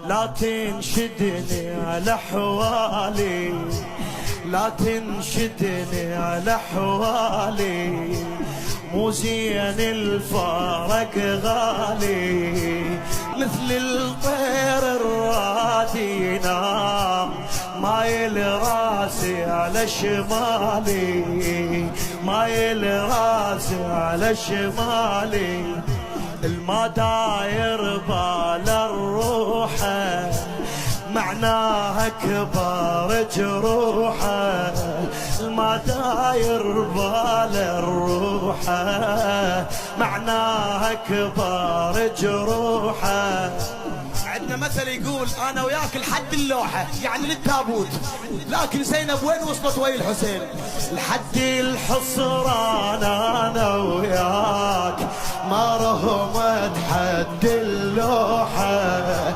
لا تنشدني على حوالي، لا تنشدني على حوالي، مو زين الفارق غالي، مثل الطير الرادي ينام مايل راسي على شمالي، مايل راسي على شمالي، الما داير بالروحه معناها كبار جروحه، الما داير بالروحه معناها كبار جروحه. عندنا مثل يقول انا وياك لحد اللوحه، يعني للتابوت، لكن زينب وين وصلت ويا الحسين؟ لحد الحصران انا وياك ما رهمت حد اللوحه.